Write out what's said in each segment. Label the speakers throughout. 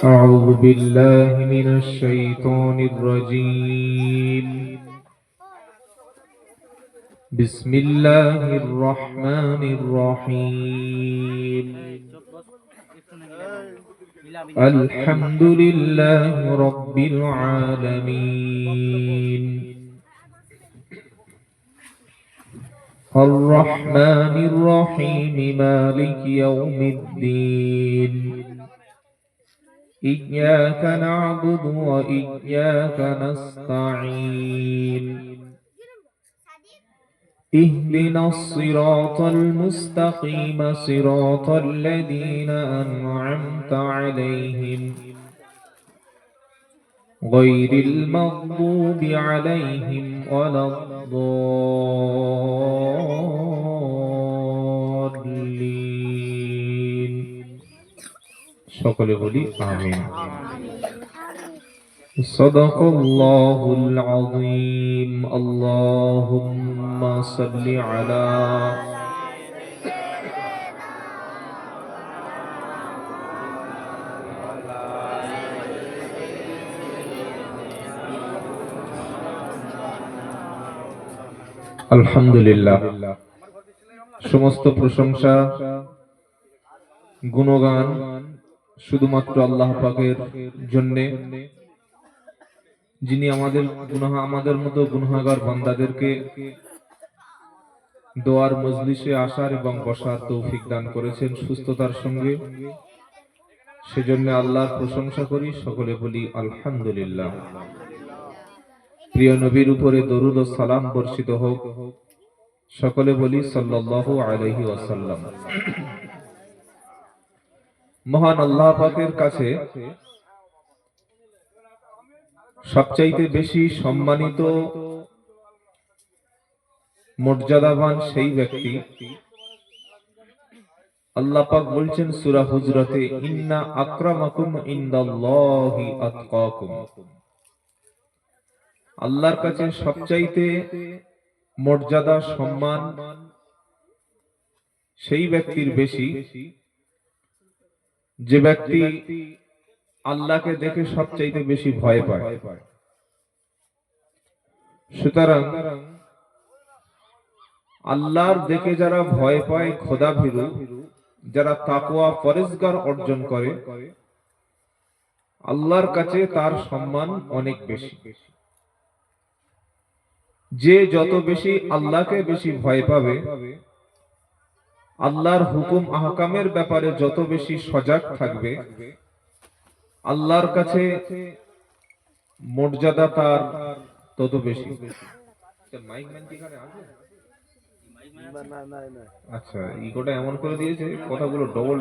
Speaker 1: أعوذ بالله من الشيطان الرجيم. بسم الله الرحمن الرحيم. الحمد لله رب العالمين الرحمن الرحيم مالك يوم الدين إياك نعبد وإياك نستعين اهدنا الصراط المستقيم صراط الذين أنعمت عليهم غير المغضوب عليهم ولا الضالين সকলে বলি আমিন। صدق الله العظيم. اللهم صل على আলহামদুলিল্লাহ। সমস্ত প্রশংসা গুণগান শুধুমাত্র আল্লাহ পাকের জন্যে, যিনি আমাদের মতো গুনাহগার বান্দাদেরকে দোয়ার মজলিসে আসার এবং বসার তৌফিক দান করেছেন সুস্থতার সঙ্গে। সেজন্য আল্লাহর প্রশংসা করি, সকলে বলি আলহামদুলিল্লাহ। প্রিয় নবীর উপরে দরুদ ও সালাম বর্ষিত হোক, সকলে বলি সাল্লাল্লাহু আলাইহি ওয়াসাল্লাম। মহান আল্লাহ পাকের কাছে সবচাইতে বেশি সম্মানিত মর্যাদাবান সেই ব্যক্তি, আল্লাহ পাক বলছেন সূরা হুজরাতে, ইন্না আকরামাকুম ইনদাল্লাহি আতকাকুম। আল্লাহর কাছে সবচাইতে মর্যাদা সম্মান সেই ব্যক্তির বেশি যে ব্যক্তি আল্লাহকে দেখে সবচাইতে বেশি ভয় পায়। সুতরাং আল্লাহর দেখে যারা ভয় পায়, খোদা ভীরু, যারা তাকওয়া পরেজগার অর্জন করে, আল্লাহর কাছে তার সম্মান অনেক বেশি। যে যত বেশি আল্লাহকে বেশি ভয় পাবে, আল্লাহর হুকুম আহকামের ব্যাপারে যত বেশি সজাগ থাকবে, আল্লাহর কাছে মর্যাদা তার তত বেশি। আচ্ছা, ইগোটা এমন করে দিয়েছে, কথাগুলো ডবল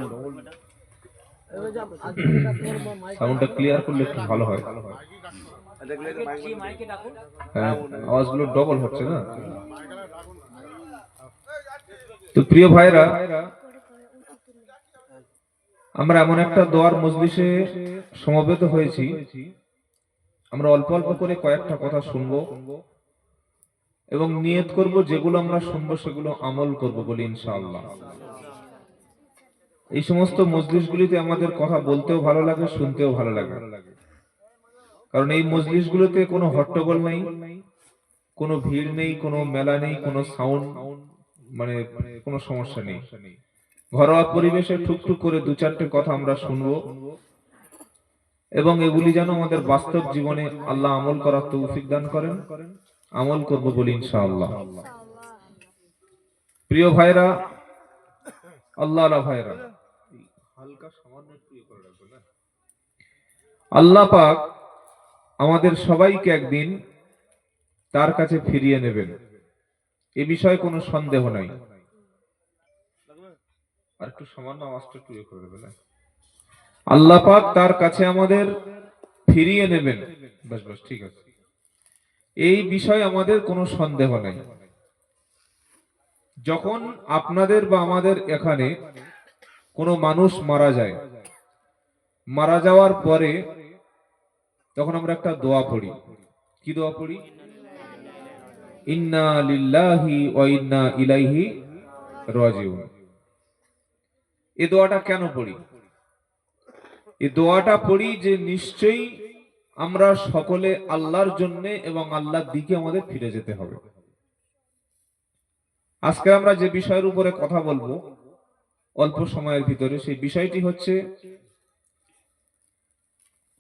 Speaker 1: সাউন্ডটা ক্লিয়ার করলে একটু ভালো হয়। হ্যাঁ, আওয়াজগুলো ডবল হচ্ছে না। তো প্রিয় ভাইরা, আমরা এমন একটা দোয়ার মজলিসে সমবেত হয়েছি, আমরা অল্প অল্প করে কয়েকটা কথা শুনবো এবং নিয়ত করব যেগুলো আমরা শুনবো সেগুলো আমল করব বলি ইনশাআল্লাহ। এই সমস্ত মজলিসগুলিতে আমাদের কথা বলতেও ভালো লাগে, শুনতেও ভালো লাগে, কারণ এই মজলিসগুলোতে কোনো হট্টগোল নেই, কোনো ভিড় নেই, কোনো মেলা নেই, কোনো সাউন্ড মানে কোনো সমস্যা নেই। ঘরোয়া পরিবেশে ঠুকঠুক করে দু চারটে কথা আমরা শুনবো এবং এগুলি যেন আমাদের বাস্তব জীবনে আল্লাহ আমল করার তৌফিক দান করেন, আমল করব বলি ইনশাআল্লাহ। প্রিয় ভাইরা, আল্লাহ ভাইরা, হালকা সামান্য একটু করে রাখবেন না। আল্লাহ পাক আমাদের সবাইকে একদিন তার কাছে ফিরিয়ে নেবেন, এ বিষয়ে কোনো সন্দেহ নাই। আর একটু সামান্য আওয়াজটা একটু করে দেবেন। আল্লাহ পাক তার কাছে আমাদের ফিরিয়ে নেবেন, বাস বাস, ঠিক আছে, এই বিষয়ে আমাদের কোনো সন্দেহ নাই। যখন আপনাদের বা আমাদের এখানে কোনো মানুষ মারা যায়, মারা যাওয়ার পরে তখন আমরা একটা দোয়া পড়ি। কি দোয়া পড়ি? ইন্না লিল্লাহি ওয়া ইন্না ইলাইহি রাজিউন। এই দোয়াটা কেন পড়ি? এই দোয়াটা পড়ি যে নিশ্চয়ই আমরা সকলে আল্লাহর জন্য এবং আল্লাহর দিকে আমাদের ফিরে যেতে হবে। আজকে আমরা যে বিষয়ের উপরে কথা বলবো অল্প সময়ের ভিতরে, সেই বিষয়টি হচ্ছে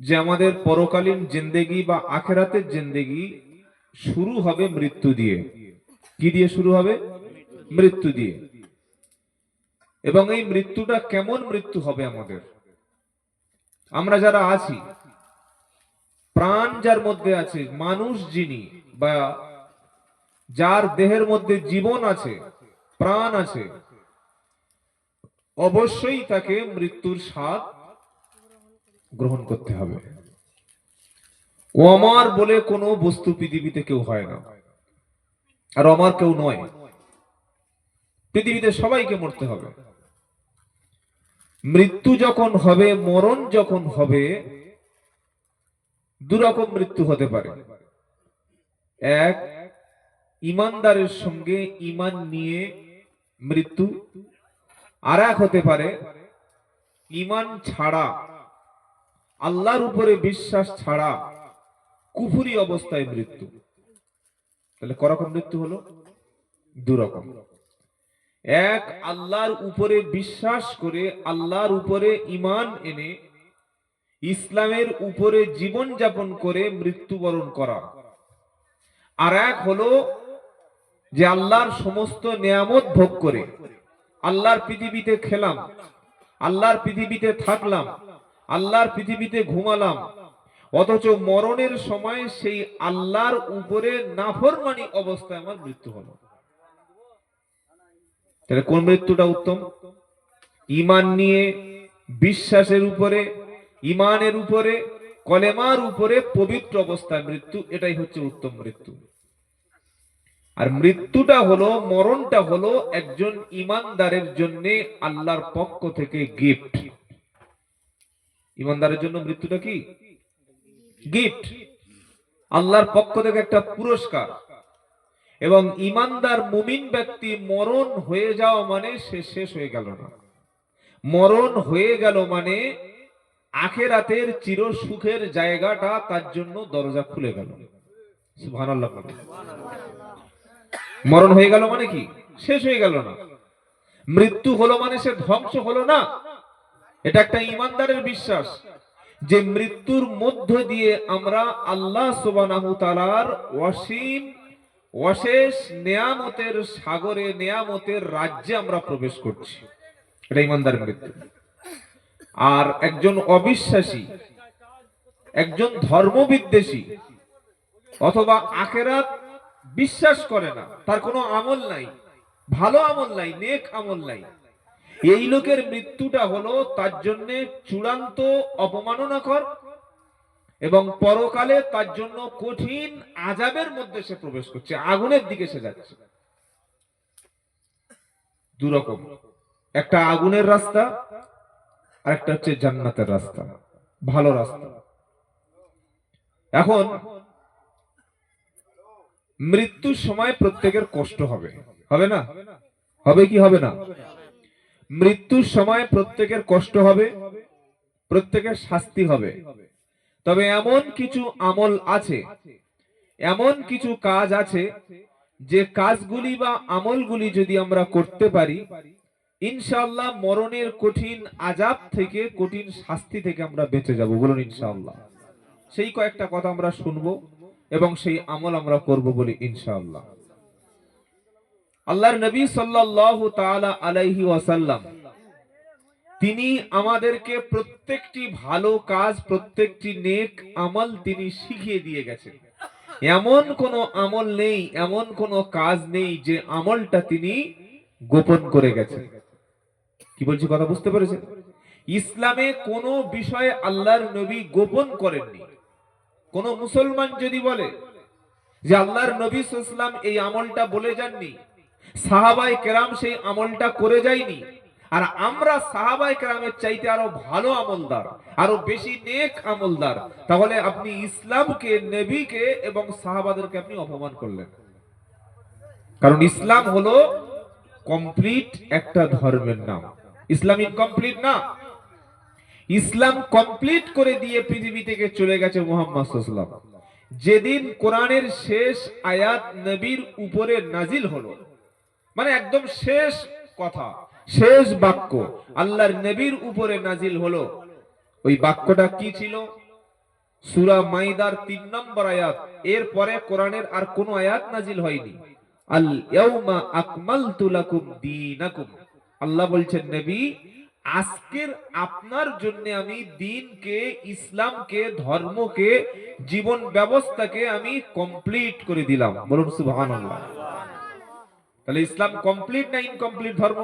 Speaker 1: যে আমাদের পরকালীন জিন্দেগি বা আখেরাতের জিন্দেগি শুরু হবে মৃত্যু দিয়ে। কি দিয়ে শুরু হবে? মৃত্যু দিয়ে। এবং এই মৃত্যুটা কেমন মৃত্যু হবে আমাদের? আমরা যারা আছি, প্রাণ যার মধ্যে আছে, মানুষ যিনি বা যার দেহের মধ্যে জীবন আছে, প্রাণ আছে, অবশ্যই তাকে মৃত্যুর স্বাদ গ্রহণ করতে হবে। অমর বলে কোনো বস্তু পৃথিবীতে কেউ হয় না, আর অমর কেউ নয়। পৃথিবীতে সবাইকে মরতে হবে। মৃত্যু যখন হবে, মরণ যখন হবে, দুরকম মৃত্যু হতে পারে। এক, ইমানদারের সঙ্গে ইমান নিয়ে মৃত্যু। আর এক হতে পারে ইমান ছাড়া, আল্লাহর উপরে বিশ্বাস ছাড়া কুফরি অবস্থায় মৃত্যু। তাহলে করকম মৃত্যু হলো? দুরকম। এক, আল্লাহর উপরে বিশ্বাস করে, আল্লাহর উপরে ইমান এনে, ইসলামের উপরে জীবন যাপন করে মৃত্যুবরণ করা। আর এক হলো যে আল্লাহর সমস্ত নিয়ামত ভোগ করে, আল্লাহর পৃথিবীতে খেলাম, আল্লাহর পৃথিবীতে থাকলাম, আল্লাহর পৃথিবীতে ঘুমালাম, অথচ মরণের সময় সেই আল্লাহর উপরে নাফরমানি অবস্থায় আমার মৃত্যু হলো। তাহলে কোন মৃত্যুটা উত্তম? ইমান নিয়ে, বিশ্বাসের উপরে, ইমানের উপরে, কলেমার উপরে পবিত্র অবস্থায় মৃত্যু, এটাই হচ্ছে উত্তম মৃত্যু। আর মৃত্যুটা হলো, মরণটা হলো একজন ইমানদারের জন্য আল্লাহর পক্ষ থেকে গিফট। ইমানদারের জন্য মৃত্যুটা কি? গিফট, আল্লাহর পক্ষ থেকে একটা পুরস্কার। এবং ইমানদার মুমিন ব্যক্তি মরণ হয়ে যাওয়া মানে সে শেষ হয়ে গেল না। মরণ হয়ে গেল মানে আখিরাতের চির সুখের জায়গাটা তার জন্য দরজা খুলে গেল। সুবহানাল্লাহ। মরণ হয়ে গেল মানে কি? শেষ হয়ে গেল না। মৃত্যু হলো মানে সে ধ্বংস হলো না। এটা একটা ইমানদারের বিশ্বাস যে মৃত্যুর মধ্য দিয়ে আমরা আল্লাহ সুবহানাহু তাআলার অসীম অশেষ নেয়ামতের সাগরে, নেয়ামতের রাজ্যে আমরা প্রবেশ করছি। এটা ইমানদারের মৃত্যু। আর একজন অবিশ্বাসী, একজন ধর্মবিদ্বেষী, অথবা আখিরাত বিশ্বাস করে না, তার কোনো আমল নাই, ভালো আমল নাই, নেক আমল নাই, এই লোকের মৃত্যুটা হলো তার জন্য চূড়ান্ত অপমাননাকর এবং পরকালে তার জন্য কঠিন আযাবের মধ্যে সে প্রবেশ করছে, আগুনের দিকে সে যাচ্ছে। দুরকম, একটা আগুনের রাস্তা আর একটা হচ্ছে জান্নাতের রাস্তা, ভালো রাস্তা। এখন মৃত্যুর সময় প্রত্যেকের কষ্ট হবে, হবে না? হবে কি হবে না? মৃত্যুর সময় প্রত্যেকের কষ্ট হবে, প্রত্যেকের শাস্তি হবে। তবে এমন কিছু আমল আছে, এমন কিছু কাজ আছে, যে কাজগুলি বা আমলগুলি যদি আমরা করতে পারি, ইনশাআল্লাহ মরণের কঠিন আযাব থেকে, কঠিন শাস্তি থেকে আমরা বেঁচে যাব। বলুন ইনশাআল্লাহ। সেই কয়েকটা কথা আমরা শুনবো এবং সেই আমল আমরা করব বলি ইনশাআল্লাহ। আল্লাহর নবী সাল্লাল্লাহু তাআলা আলাইহি ওয়াসাল্লাম তিনি আমাদেরকে প্রত্যেকটি ভালো কাজ, প্রত্যেকটি নেক আমল তিনি শিখিয়ে দিয়ে গেছেন। এমন কোন আমল নেই, এমন কোন কাজ নেই যে আমলটা তিনি গোপন করে গেছেন। কি বলছি, কথা বুঝতে পেরেছেন? ইসলামে কোনো বিষয়ে আল্লাহর নবী গোপন করেননি। কোন মুসলমান যদি বলে যে আল্লাহর নবী সাল্লাল্লাহু আলাইহি ওয়াসাল্লাম এই আমলটা বলে যাননি, সাহাবায়ে কেরাম সেই আমলটা করে যায়নি, আর আমরা সাহাবায়ে কেরামের চাইতে আরো ভালো আমলদার, আরো বেশি নেক আমলদার, তাহলে আপনি ইসলামকে, নবীকে এবং সাহাবাদেরকে আপনি অপমান করলেন। কারণ ইসলাম হলো কমপ্লিট একটা ধর্মের নাম। ইসলাম ইনকমপ্লিট না। ইসলাম কমপ্লিট করে দিয়ে পৃথিবী থেকে চলে গেছে মুহাম্মদ সাল্লাল্লাহু আলাইহি ওয়াসাল্লাম। যেদিন কোরআনের শেষ আয়াত নবীর উপরে নাজিল হলো, মানে একদম শেষ কথা, শেষ বাক্য আল্লাহর নবীর উপরে নাজিল হলো, ওই বাক্যটা কি ছিল? সূরা মাইদার 3 নম্বর আয়াত। এরপরে কোরআনের আর কোনো আয়াত নাজিল হয়নি। আল ইয়াউমা আকমালতু লাকুম দীনাকুম। আল্লাহ বলছেন, নবী, আজকের আপনার জন্য আমি দ্বীনকে, ইসলামকে, ধর্মকে, জীবন ব্যবস্থাকে আমি কমপ্লিট করে দিলাম। বলুন সুবহানাল্লাহ। তাহলে ইসলাম কমপ্লিট না ইনকমপ্লিট ধর্ম?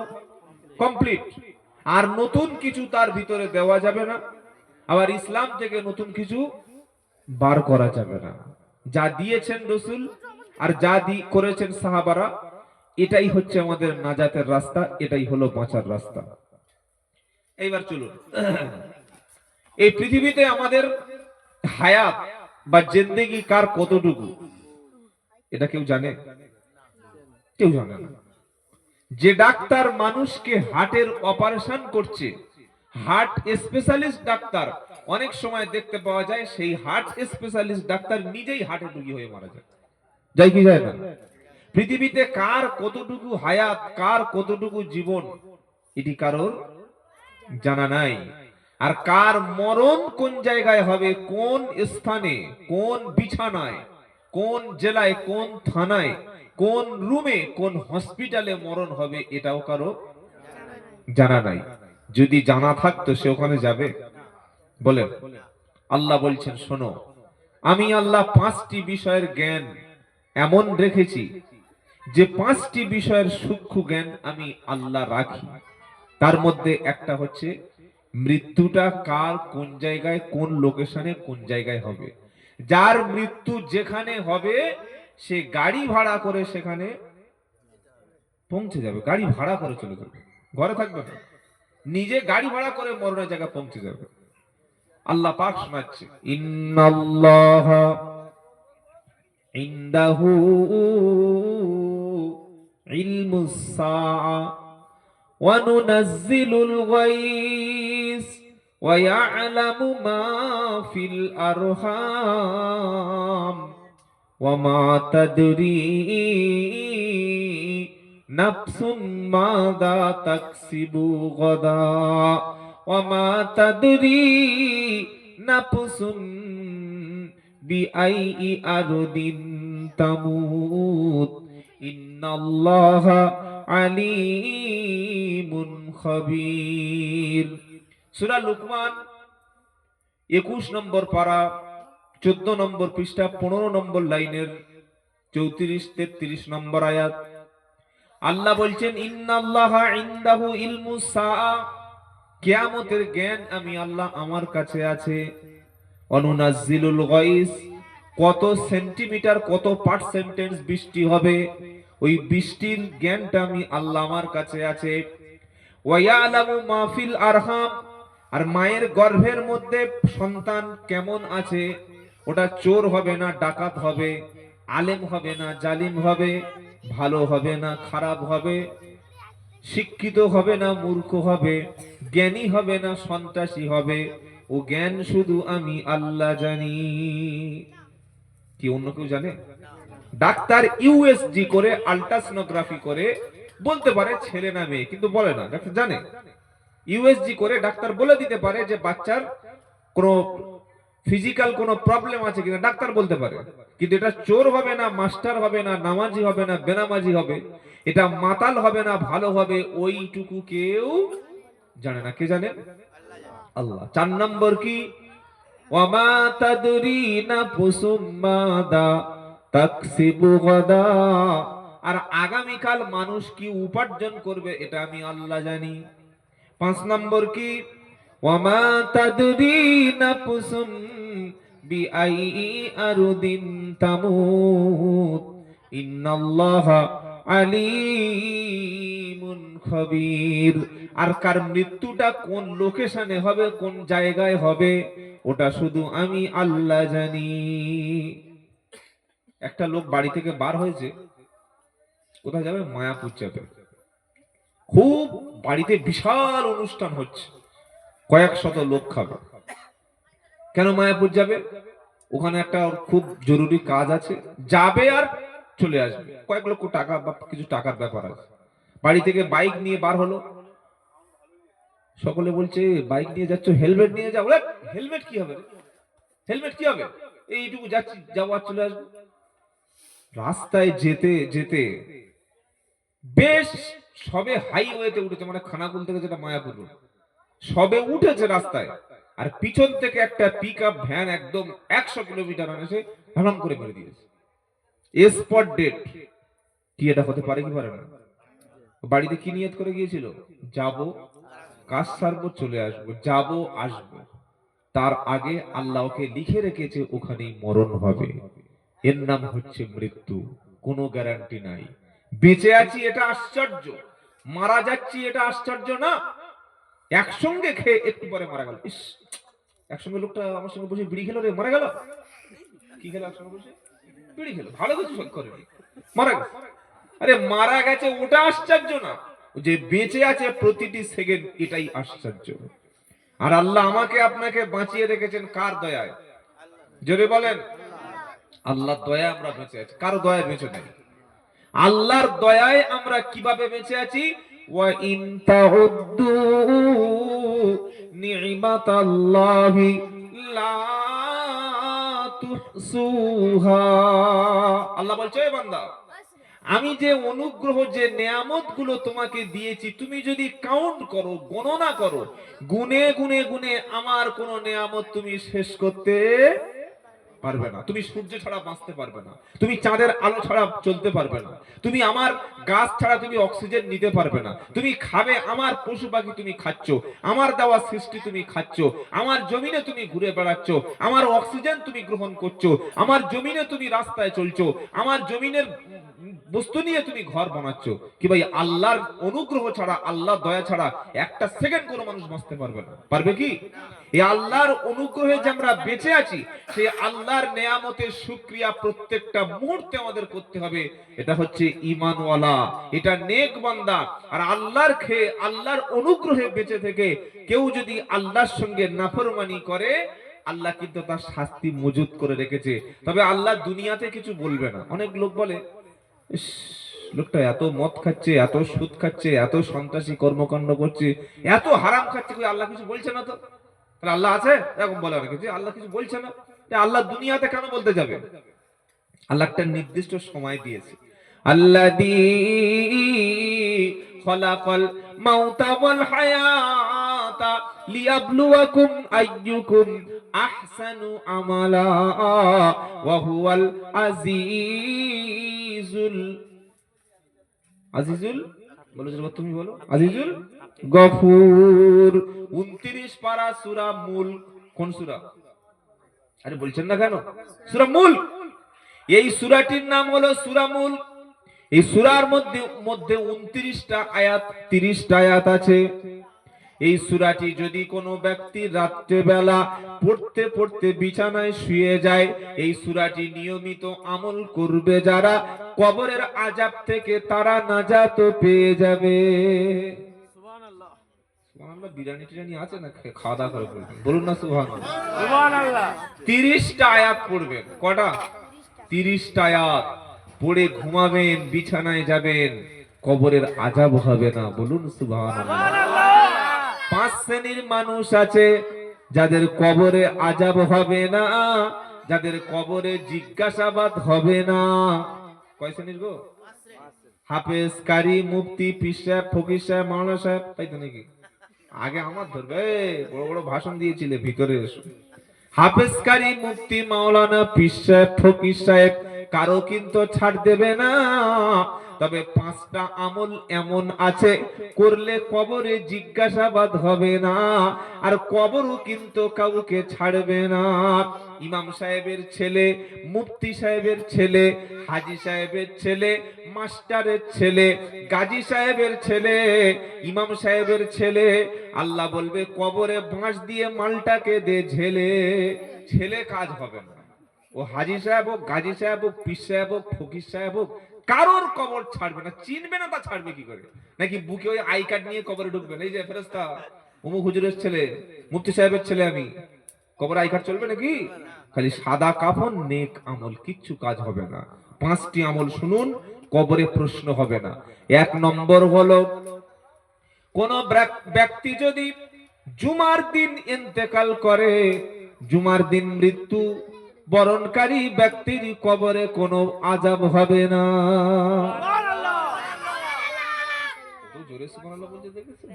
Speaker 1: কমপ্লিট। আর নতুন কিছু তার ভিতরে দেওয়া যাবে না, আবার ইসলাম থেকে নতুন কিছু বার করা যাবে না। যা দিয়েছেন রাসূল আর যা করেছেন সাহাবারা, এটাই হচ্ছে আমাদের নাজাতের রাস্তা, এটাই হলো বাঁচার রাস্তা। এইবার চলুন, এই পৃথিবীতে আমাদের হায়াত বা জিন্দেগি কার কতটুকু, এটা কেউ জানে? কেউ জানে না। যে ডাক্তার মানুষকে হার্টের অপারেশন করছে, হার্ট স্পেশালিস্ট ডাক্তার, অনেক সময় দেখতে পাওয়া যায় সেই হার্ট স্পেশালিস্ট ডাক্তার নিজেই হার্টে রোগী হয়ে মারা যায়। যায় কি যায় না? পৃথিবীতে কার কতটুকু হায়াত, কার কতটুকু জীবন, এটি কারোর জানা নাই। আর কার মরণ কোন জায়গায় হবে, কোন স্থানে, কোন বিছানায়, কোন জেলায়, কোন থানায়, কোন রুমে, কোন হসপিটালে মরণ হবে, এটাও কারো জানা নাই। যদি জানা থাকতো সে ওখানে যাবে? বলেন। আল্লাহ বলছেন, শোনো, আমি আল্লাহ 5টি বিষয়ের জ্ঞান এমন রেখেছি যে 5টি বিষয়ের সূক্ষ্ম জ্ঞান আমি আল্লাহ রাখি। তার মধ্যে একটা হচ্ছে মৃত্যুটা কার, কোন জায়গায়, কোন লোকেশনে, কোন জায়গায় হবে। যার মৃত্যু যেখানে হবে সে গাড়ি ভাড়া করে সেখানে পৌঁছে যাবে, গাড়ি ভাড়া করে চলে যাবে, ঘরে থাকবে না, নিজে গাড়ি ভাড়া করে মরণের জায়গা পৌঁছে যাবে। আল্লাহ পাক শোনাচ্ছে, ইন্নাল্লাহা ইনদাহু ইলমুস সাআ ওয়া নুনাজ্জিলুল গায়স ওয়া ইয়ালামু মা ফিল আরহাম ওয়া মা তাদরি নাফসুম মাযা তাকসিবু গাদা ওয়া মা তাদরি নাফসুম বিআইই আরদিন তামুত ইন্নাল্লাহা আলীমুন খাবীর। সূরা লুকমান 21 নম্বর পারা, 14 নম্বর পৃষ্ঠা, 15 নম্বর লাইনের 34-33 নম্বর আয়াত। আল্লাহ বলছেন, ইন্নাল্লাহা ইনদাহু ইলমুস সাআ, কিয়ামতের জ্ঞান আমি আল্লাহ আমার কাছে আছে। অনুনাজ্জিলুল গায়স, কত সেন্টিমিটার, কত পার্সেন্টেজ বৃষ্টি হবে, ওই বৃষ্টির জ্ঞানটা আমি আল্লাহ আমার কাছে আছে। ওয়া ইয়ালামু মা ফিল আরহাম, আর মায়ের গর্ভের মধ্যে সন্তান কেমন আছে, ওটা চোর হবে না ডাকাত হবে, আলেম হবে না জালিম হবে, ভালো হবে না খারাপ হবে, শিক্ষিত হবে না মূর্খ হবে, জ্ঞানী হবে না সন্ত্রাসী হবে, ও জ্ঞান শুধু আমি আল্লাহ জানি। কি অন্য কেউ জানে? ডাক্তার ইউএসজি করে, আল্ট্রাসোনোগ্রাফি করে বলতে পারে ছেলে না মেয়ে, কিন্তু বলে না। ডাক্তার জানে, ইউএসজি করে ডাক্তার বলে দিতে পারে যে বাচ্চার কোন ফিজিক্যাল কোন প্রবলেম আছে কিনা, ডাক্তার বলতে পারে। কিন্তু এটা চোর হবে না, মাস্টার হবে না, নামাজি হবে না, বেনামাজি হবে, এটা মাতাল হবে না ভালো হবে, ওইটুকু কেউ জানে না। কে জানে? আল্লাহ। 4 নম্বর কি, ওয়ামা তাদরি নাফসুম মাযা তাকসিবু গাদা, আর আগামীকাল মানুষ কি উপার্জন করবে এটা আমি আল্লাহ জানি। 5 নম্বর কি, ওয়ামা তাদরি নাফসুম বিআইই আরদিন তামুত ইন্নাল্লাহা আলীমুন খাবীর, আর কার মৃত্যুটা কোন লোকেশনে হবে, কোন জায়গায় হবে, ওটা শুধু আমি আল্লাহ জানি। একটা লোক বাড়ি থেকে বার হয়েছে, কোথায় যাবে? মায়াপুর যাবে। খুব বাড়িতে বিশাল অনুষ্ঠান হচ্ছে, কয়েক শত লোক খাবে। কেন মায়াপুর যাবে? ওখানে একটা ওর খুব জরুরি কাজ আছে, যাবে আর চলে আসবে, কয়েক লক্ষ টাকা বা কিছু টাকার ব্যাপার আছে। বাড়ি থেকে বাইক নিয়ে বার হলো, সকলে বলছে বাইক নিয়ে যাচ্ছ, হেলমেট নিয়ে যাও। হেলমেট কি হবে? হেলমেট কি হবে? এইটুকু যাচ্ছি, যাবো আর চলে আসবো। রাস্তায় যেতে যেতে বেশ সবে হাইওয়েতে উঠেছে, মানে খানাকুল থেকে যেটা মায়াপুর রোড, সবে উঠেছে রাস্তায়, আর পিছন থেকে একটা পিকআপ ভ্যান একদম 100 কিলোমিটার এসে হারাম করে মেরে দিয়েছে। Spot date. কি এটা হতে পারে কি পারে না? বাড়িতে কি নিয়ত করে গিয়েছিল? যাব, কাজ সারবো, চলে আসবো, যাব আসবো। তার আগে আল্লাহকে লিখে রেখেছে ওখানেই মরণ হবে। এর নাম হচ্ছে মৃত্যু। কোনো গ্যারান্টি নাই। বেঁচে আছি এটা আশ্চর্য, মারা যাচ্ছি এটা আশ্চর্য না। একসঙ্গে খেয়ে একটু পরে মারা গেল। ইস, একসঙ্গে লোকটা আমার সঙ্গে বসে বিড়ি খেলো রে, মারা গেল। কি খেলো একসঙ্গে বসে? বিড়ি খেলো, ভালো কিছু করেনি, মারা গেছে। আরে মারা গেছে ওটা আশ্চর্য না, যে বেঁচে আছে প্রতিটি সেকেন্ড এটাই আশ্চর্য। আর আল্লাহ আমাকে আপনাকে বাঁচিয়ে রেখেছেন কার দয়ায়? জোরে বলেন। আল্লাহর দয়ায় আমরা বেঁচে আছি, কারো দয়ায় বেঁচে নাই। আল্লাহর দয়ায় আমরা কিভাবে বেঁচে আছি? ওয়া ইন তাউদ্দু নি'মাতাল্লাহি লা তুহসুহা। আল্লাহ বলছে, এ বান্দা, আমি যে অনুগ্রহ, যে নেয়ামত গুলো তোমাকে দিয়েছি, তুমি যদি কাউন্ট করো, গণনা করো, গুনে গুনে গুনে আমার কোন নেয়ামত তুমি শেষ করতে পারবে না। তুমি সূর্য ছাড়া বাঁচতে পারবে না, তুমি চাঁদের আলো ছাড়া চলতে পারবে না, তুমি আমার গাছ ছাড়া তুমি অক্সিজেন নিতে পারবে না, তুমি খাবে আমার পশু পাখি তুমি খাচ্ছ, আমার দেওয়া সৃষ্টি তুমি খাচ্ছ, আমার জমিনে তুমি ঘুরে বেড়াচ্ছ, আমার অক্সিজেন তুমি গ্রহণ করছো, আমার জমিনে তুমি রাস্তায় চলছো, আমার জমিনের বস্তু নিয়ে তুমি ঘর বানাচ্ছ। কি ভাই, আল্লাহর অনুগ্রহ ছাড়া, আল্লাহর দয়া ছাড়া একটা সেকেন্ড কোনো মানুষ বাঁচতে পারবে না। পারবে কি? এই আল্লাহর অনুগ্রহে যে আমরা বেঁচে আছি, সেই আল্লাহর নেয়ামতের শুকরিয়া প্রত্যেকটা মুহূর্তে আমাদের করতে হবে। এটা হচ্ছে ঈমানওয়ালা, এটা নেক বান্দা। আর আল্লাহর খেয়ে, আল্লাহর অনুগ্রহে বেঁচে থেকে কেউ যদি আল্লাহর সঙ্গে নাফরমানি করে, আল্লাহ কিন্তু তার শাস্তি মজুদ করে রেখেছে। তবে আল্লাহ দুনিয়াতে কিছু বলবে না। অনেক লোক বলে, ইস, লোকটা এত মদ খাচ্ছে, এত সুদ খাচ্ছে, এত সন্ত্রাসী কর্মকাণ্ড করছে, এত হারাম খাচ্ছে, কই আল্লাহ কিছু বলছে না তো? তাহলে আল্লাহ আছে? এরকম বলে অনেকে, যে আল্লাহ কিছু বলছে না, আল্লাহ দুনিয়াতে কেন বলতে যাবে? আল্লাহ একটা নির্দিষ্ট সময় দিয়েছে। আল্লাযী খলাকাল মাউতা ওয়াল হায়াতা লিয়াবলুয়াকুম আইয়ুকুম আহসানু আমালা ওয়া হুয়াল আজিজুল আজিজুল বলো, তুমি বলো, আজিজুল গফুর। 29 পারা সূরা মুলক। কোন সূরা? আরে বলছেন না কেন? সূরা মুলক। এই সূরাটির নাম হলো সূরা মুলক। এই সূরার মধ্যে 29টা আয়াত, 30টা আয়াত আছে। এই সূরাটি যদি কোনো ব্যক্তি রাত্রে বেলা পড়তে পড়তে বিছানায় শুয়ে যায়, এই সূরাটি নিয়মিত আমল করবে যারা, কবরের আযাব থেকে তারা নাজাত পেয়ে যাবে। সুবহানাল্লাহ। সুবহানাল্লাহ। বিরিয়ানি টিরানি আছে না? খাওয়া দাওয়া করে বলবেন, বলুন না সুবহানাল্লাহ। সুবহানাল্লাহ। 30টা আয়াত পড়বেন। কটা? 30টা আয়াত পড়ে ঘুমাবেন, বিছানায় যাবেন, কবরের আযাব হবে না। বলুন সুবহানাল্লাহ। 5 শ্রেণীর মানুষ আছে যাদের কবরে আযাব হবে না, যাদের কবরে জিজ্ঞাসাবাদ হবে না। কয় শ্রেণীর গো? হাফেজ, কারি, মুফতি, পীর সাহেব, ফকির সাহেব, মাওলানা সাহেব, তাই তো নাকি? আগে আমার ধরবে, বড় বড় ভাষণ দিয়েছিলে, ভিতরে এসো। হাফেজ, কারি, মুফতি, মাওলানা, পীর সাহেব, ফকির সাহেব কারো কিন্তু ছাড় দেবে না। তবে 5টা আমল এমন আছে করলে কবরে জিজ্ঞাসাবাদ হবে না, আর কবরও কিন্তু কাউকে ছাড়বে না। ইমাম সাহেবের ছেলে, মুফতি সাহেবের ছেলে, হাজী সাহেবের ছেলে, মাস্টারের ছেলে, গাজী সাহেবের ছেলে, ইমাম সাহেবের ছেলে, আল্লাহ বলবে কবরে বাঁশ দিয়ে মালটাকে দে ঝেলে। ছেলে কাজ হবে না। ও হাজী সাহেব হোক, গাজী সাহেব হোক, পীর সাহেব হোক, ফকির সাহেব হোক, কারোর কবর ছাড়বে না, চিনবে না, তা ছাড়বে কি করে? নাকি বুকে ওই আই কার্ড নিয়ে কবরে ঢুকবে? এই যে ফেরেশতা অমুক হুজুরের ছেলে, মুফতি সাহেবের ছেলে আমি, কবরে আই কার্ড চলবে নাকি? খালি সাদা কাফন, নেক আমল, কিচ্ছু কাজ হবে না। 5টি আমল শুনুন, কবরে প্রশ্ন হবে না। 1 নম্বর হলো, কোন ব্যক্তি যদি জুমার দিন ইন্তেকাল করে, জুমার দিন মৃত্যু বরণকারী ব্যক্তির কবরে কোনো আযাব হবে না। জোরে সুবহানাল্লাহ বলতে দেখেছেন?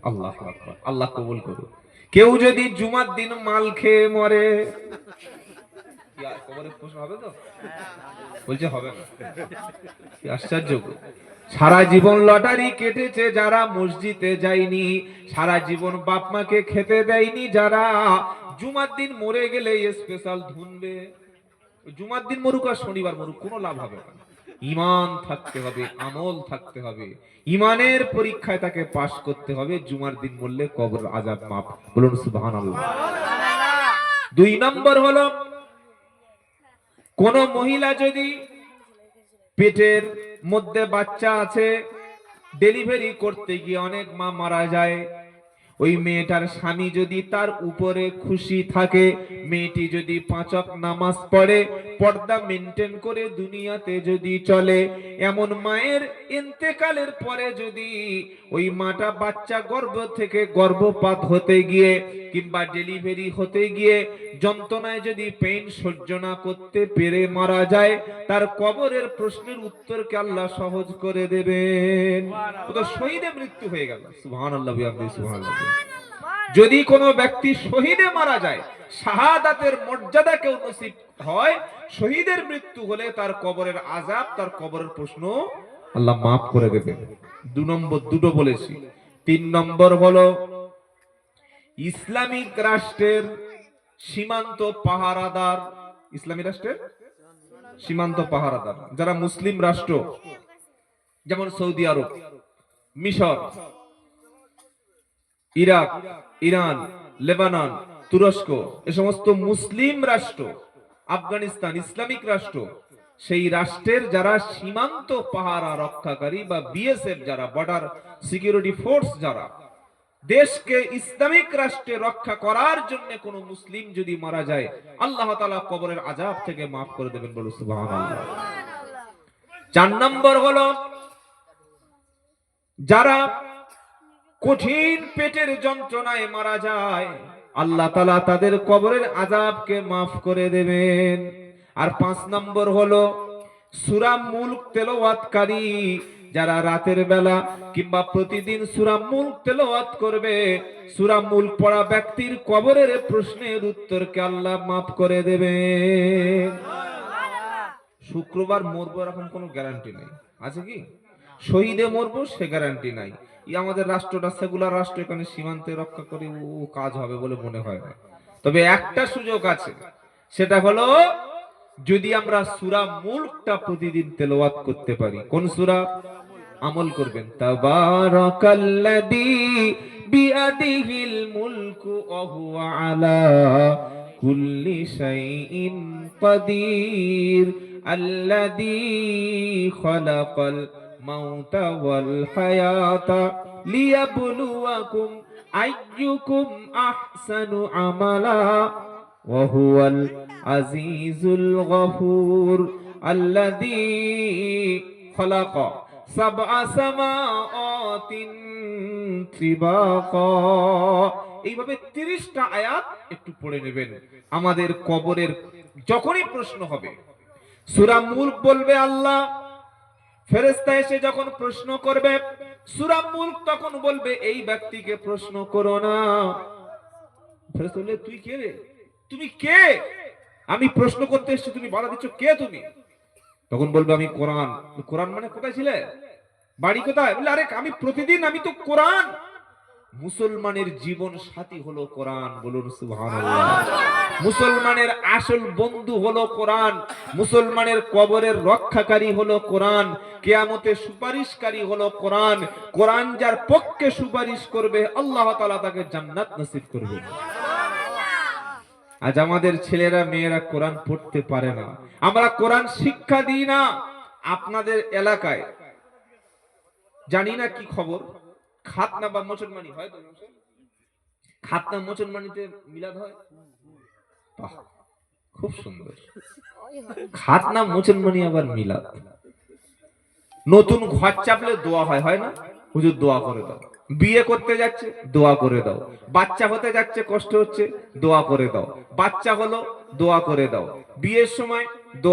Speaker 1: আল্লাহু আকবার, আল্লাহ কবুল করুন। কেউ যদি জুমার দিন মাল খেয়ে মরে, কবরে প্রশ্ন হবে তো? বলছে হবে না। কি আশ্চর্য! সারা জীবন লটারি কেটেছে যারা, মসজিদে যায়নি, সারা জীবন বাপ মাকে খেতে দেয়নি যারা, জুমার দিন মরে গেলে স্পেশাল ধুনবে। জুমার দিন মরুক আর শনিবার মরুক, কোনো লাভ হবে না। ঈমান থাকতে হবে, আমল থাকতে হবে, ঈমানের পরীক্ষায় তাকে পাশ করতে হবে। জুমার দিন মরলে কবর আযাব মাফ। বলুন সুবহানাল্লাহ। 2 নম্বর হলো, কোন মহিলা যদি পেটের মধ্যে বাচ্চা আছে, ডেলিভারি করতে গিয়ে অনেক মা মারা যায়, ওই মেয়েটার স্বামী যদি তার উপরে খুশি থাকে, মেয়েটি যদি 5 ওয়াক্ত নামাজ পড়ে, পর্দা মেনটেন করে দুনিয়াতে যদি চলে, এমন মায়ের ইন্তেকালের পরে যদি ওই মাটা বাচ্চা গর্ভ থেকে গর্ভপাত হতে গিয়ে কিংবা ডেলিভারি হতে গিয়ে যন্ত্রণায় যদি পেইন সহ্য না করতে পেরে মারা যায়, তার কবরের প্রশ্নের উত্তরকে আল্লাহ সহজ করে দেবেন। ও তো শহীদে মৃত্যু হয়ে গেল। সুবহানাল্লাহ, সুবহানাল্লাহ। যদি কোনো ব্যক্তি শহীদে মারা যায়, শাহাদাতের মর্যাদা কেউ নসিব হয়, শহীদের মৃত্যু হলে তার কবরের আযাব, তার কবরের প্রশ্ন আল্লাহ মাফ করে দেবেন। 2 নম্বর, 2টো বলেছি। 3 নম্বর হলো, ইসলামিক রাষ্ট্রের সীমান্ত পাহারাদার, ইসলামী রাষ্ট্রের সীমান্ত পাহারাদার যারা মুসলিম রাষ্ট্র, যেমন সৌদি আরব, মিশর, ইরাক, ইরান, লেবানন, তুরস্ক, এ সমস্ত মুসলিম রাষ্ট্র, আফগানিস্তান ইসলামিক রাষ্ট্র, সেই রাষ্ট্রের যারা সীমান্ত পাহারা রক্ষাকারী বা বিএসএফ, যারা বর্ডার সিকিউরিটি ফোর্স, যারা দেশকে ইসলামিক রাষ্ট্রে রক্ষা করার জন্য কোন মুসলিম যদি মারা যায়, আল্লাহ তাআলা কবরের আযাব থেকে মাফ করে দেবেন। বলো সুবহানাল্লাহ। 4 নম্বর হলো, যারা কঠিন পেটের যন্ত্রণায় মারা যায়, আল্লাহ তাআলা তাদের কবরের আযাবকে মাফ করে দেবেন। আর 5 নম্বর হলো, সূরা মুলক তেলাওয়াতকারী, যারা রাতের বেলা কিংবা প্রতিদিন সূরা মুলক তেলাওয়াত করবে, সূরা মুলক পড়া ব্যক্তির কবরের প্রশ্নের উত্তরকে আল্লাহ মাফ করে দেবেন। শুক্রবার মরবো এরকম কোনো গ্যারান্টি নেই, আছে কি? শহীদে মরবো সে গ্যারান্টি নাই। আমাদের রাষ্ট্রটা সেকুলার রাষ্ট্র, এখানে সীমান্তে রক্ষা করে ও কাজ হবে বলে মনে হয় না। তবে একটা সুযোগ আছে, সেটা হলো যদি আমরা সূরা মুলকটা প্রতিদিন তেলাওয়াত করতে পারি। কোন সূরা? আমল করবেন। তাবারাকাল্লাযী বিয়াদিহিল মুলকু ওয়া হুয়া আলা কুল্লি শাইইন কাদির আল্লাযী খালাকাল মাউতা ওয়াল হায়াতা লিয়াবলুয়াকুম আইয়ুকুম আহসানু আমালা ওয়া হুয়াল আজিজুল গফুর আল্লাযী খালাকা সাবআ সামাওয়াতিন তিবাকা। এইভাবে 30টা আয়াত একটু পড়ে নেবেন। আমাদের কবরের যখনই প্রশ্ন হবে, সূরা মুলক বলবে আল্লাহ, ফেরেশতা এসে যখন প্রশ্ন করবে সূরা মুলক, তখন বলবে এই ব্যক্তিকে প্রশ্ন করো না। ফেরেশতা বলবে তুই কে রে? তুমি কে? আমি প্রশ্ন করতে এসেছি, তুমি বাধা দিচ্ছ, কে তুমি? তখন বলবে আমি কোরআন। কোরআন মানে কোথায় ছিলে? বাড়ি কোথায়? বলে আরে আমি প্রতিদিন, আমি তো কোরআন। মুসলমানের জীবন সাথী হলো কোরআন। বলুন সুবহানাল্লাহ। মুসলমানের আসল বন্ধু হলো কোরআন। মুসলমানের কবরের রক্ষাকারী হলো কোরআন। কিয়ামতে সুপারিশকারী হলো কোরআন। কোরআন যার পক্ষে সুপারিশ করবে, আল্লাহ তাআলা তাকে জান্নাত নসিব করবে। আজ আমাদের ছেলেরা মেয়েরা কোরআন পড়তে পারে না, আমরা কোরআন শিক্ষা দিই না। আপনাদের এলাকায় জানি না কি খবর, খাতনা বা মুসলমানি হয় তো? খাতনা মুসলমানিতে মিলাদ হয়? বাহ, খুব সুন্দর। খাতনা মুসলমানি আবার মিলাদ। নতুন ঘর চাপলে দোয়া হয়, হয় না? হুজুর দোয়া করে দাও। বিয়ে করতে যাচ্ছে, দোয়া করে দাও। বাচ্চা হতে যাচ্ছে, কষ্ট হচ্ছে, দোয়া করে দাও। বাচ্চা হলো, দোয়া করে দাও। বিয়ের সময় দোয়া